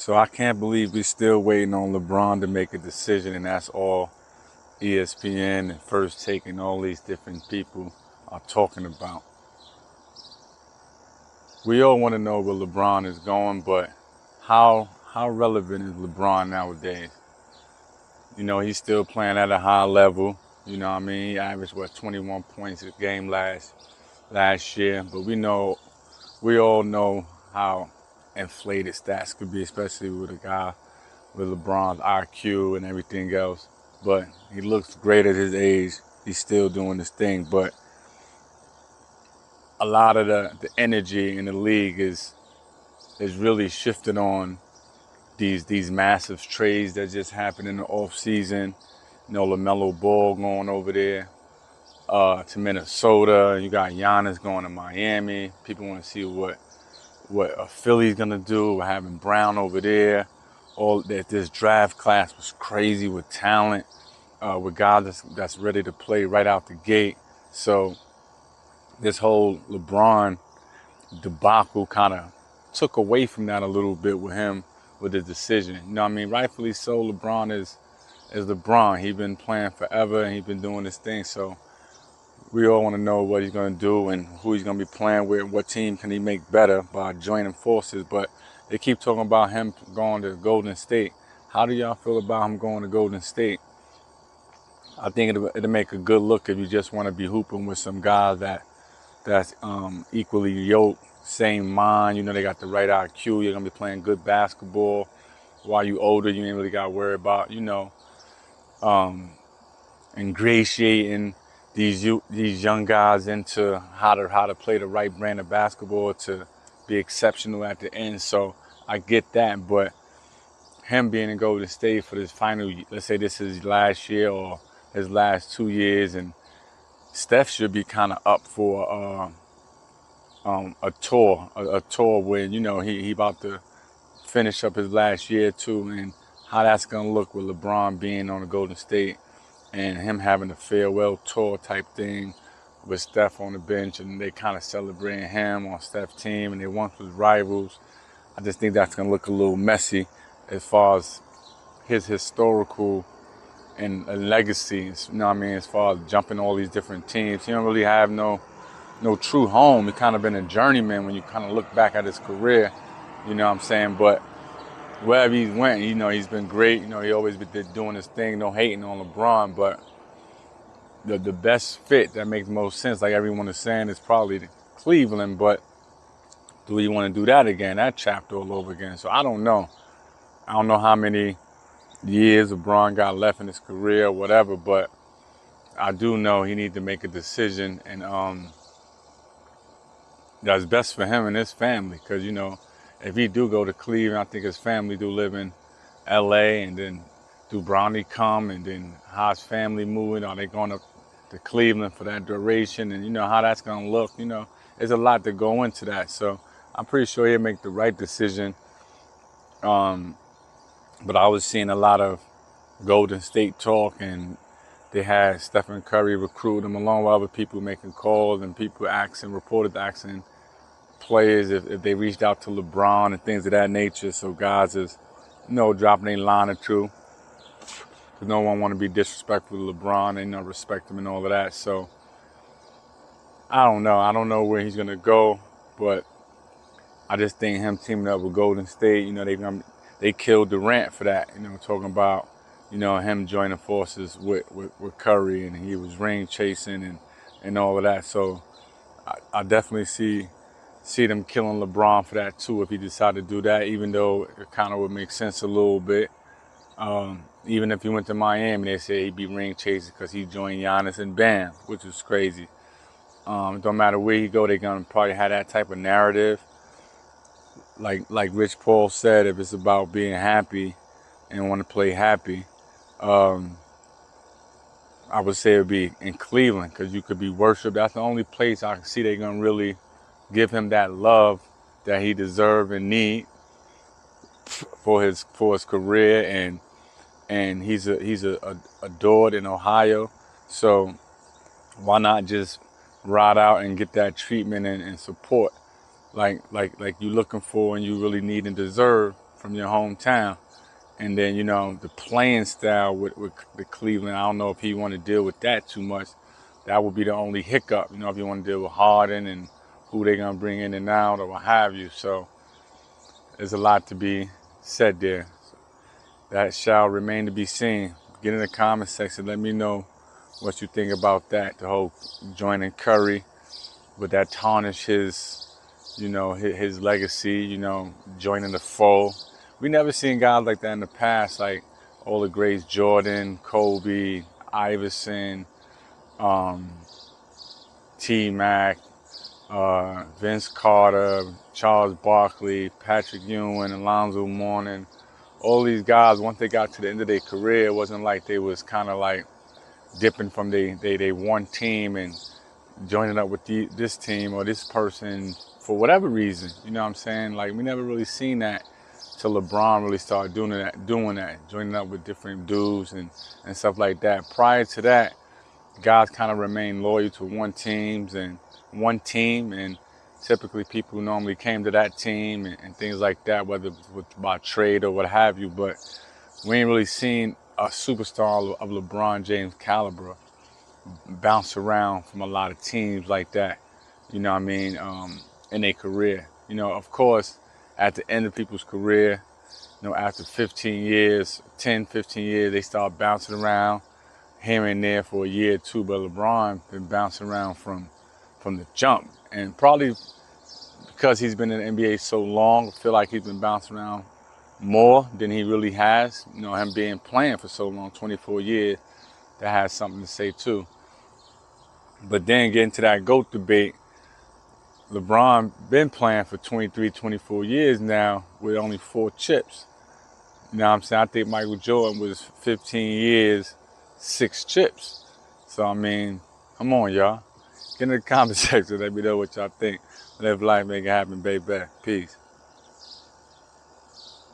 So I can't believe we're still waiting on LeBron to make a decision, and that's all ESPN and First Take and all these different people are talking about. We all want to know where LeBron is going, but how relevant is LeBron nowadays? You know, he's still playing at a high level. You know what I mean? He averaged, 21 points a game last year. But we all know how inflated stats could be, especially with a guy with LeBron's IQ and everything else. But he looks great at his age. He's still doing his thing. But a lot of the energy in the league is really shifted on these massive trades that just happened in the off season. You know, LaMelo Ball going over there to Minnesota. You got Giannis going to Miami. People want to see what Philly's gonna do. We're having Brown over there. All that this draft class was crazy with talent, with guys that's ready to play right out the gate. So this whole LeBron debacle kind of took away from that a little bit with him with his decision. You know what I mean? Rightfully so, LeBron is LeBron. He's been playing forever and he's been doing his thing. So we all want to know what he's going to do and who he's going to be playing with, what team can he make better by joining forces. But they keep talking about him going to Golden State. How do y'all feel about him going to Golden State? I think it'll make a good look if you just want to be hooping with some guys that's equally yoked, same mind. You know, they got the right IQ. You're going to be playing good basketball. While you older, you ain't really got to worry about, ingratiating these young guys into how to play the right brand of basketball to be exceptional at the end. So I get that, but him being in Golden State for this final, let's say this is his last year or his last 2 years, and Steph should be kind of up for a tour where he about to finish up his last year too, and how that's gonna look with LeBron being on the Golden State and him having a farewell tour type thing with Steph on the bench, and they kind of celebrating him on Steph's team, and they once was rivals. I just think that's gonna look a little messy as far as his historical and legacy. You know what I mean? As far as jumping all these different teams, he don't really have no true home. He kind of been a journeyman when you kind of look back at his career. You know what I'm saying? But wherever he's went, he's been great. He always been doing his thing, no hating on LeBron. But the best fit that makes most sense, like everyone is saying, is probably Cleveland. But do you want to do that again, that chapter all over again? So I don't know. I don't know how many years LeBron got left in his career or whatever, but I do know he needs to make a decision, and that's best for him and his family. Because, if he do go to Cleveland, I think his family do live in L.A., and then do Bronny come, and then how's family moving? Are they going to Cleveland for that duration? And how that's going to look. There's a lot to go into that. So I'm pretty sure he'll make the right decision. But I was seeing a lot of Golden State talk, and they had Stephen Curry recruit them along with other people making calls, and people reported asking players if they reached out to LeBron and things of that nature. So guys is, dropping a line or two. Because no one want to be disrespectful to LeBron. They respect him and all of that. So I don't know. I don't know where he's going to go. But I just think him teaming up with Golden State, they killed Durant for that. Talking about, him joining forces with Curry, and he was ring chasing and all of that. So I definitely see them killing LeBron for that too if he decided to do that, even though it kind of would make sense a little bit. Even if he went to Miami, they say he'd be ring chasing because he joined Giannis and Bam, which is crazy. It don't matter where he go, they're gonna probably have that type of narrative. Like Rich Paul said, if it's about being happy and want to play happy, I would say it would be in Cleveland, because you could be worshipped. That's the only place I can see they're gonna really give him that love that he deserves and need for his career, and he's adored in Ohio. So why not just ride out and get that treatment and support like you're looking for and you really need and deserve from your hometown. And then, the playing style with the Cleveland, I don't know if he want to deal with that too much. That would be the only hiccup, if you want to deal with Harden and who they're going to bring in and out or what have you. So there's a lot to be said there. That shall remain to be seen. Get in the comment section. Let me know what you think about that. The whole joining Curry, would that tarnish his legacy, joining the fold. We never seen guys like that in the past, like all the greats, Jordan, Kobe, Iverson, T-Mac, Vince Carter, Charles Barkley, Patrick Ewing, Alonzo Mourning. All these guys, once they got to the end of their career, it wasn't like they was kind of like dipping from they one team and joining up with this team or this person for whatever reason. You know what I'm saying? Like, we never really seen that till LeBron really started doing that, joining up with different dudes and stuff like that. Prior to that, guys kind of remained loyal to one team, and typically people normally came to that team and things like that, whether it was by trade or what have you. But we ain't really seen a superstar of LeBron James caliber bounce around from a lot of teams like that, in their career. Of course, at the end of people's career, after 15 years, they start bouncing around here and there for a year or two. But LeBron been bouncing around from the jump, and probably because he's been in the NBA so long, I feel like he's been bouncing around more than he really has. Him being playing for so long, 24 years, that has something to say too. But then getting to that GOAT debate, LeBron been playing for 23, 24 years now with only 4 chips. You know what I'm saying? I think Michael Jordan was 15 years, 6 chips. So, come on, y'all. Get in the comment section. Let me know what y'all think. Live life, make it happen, baby. Peace.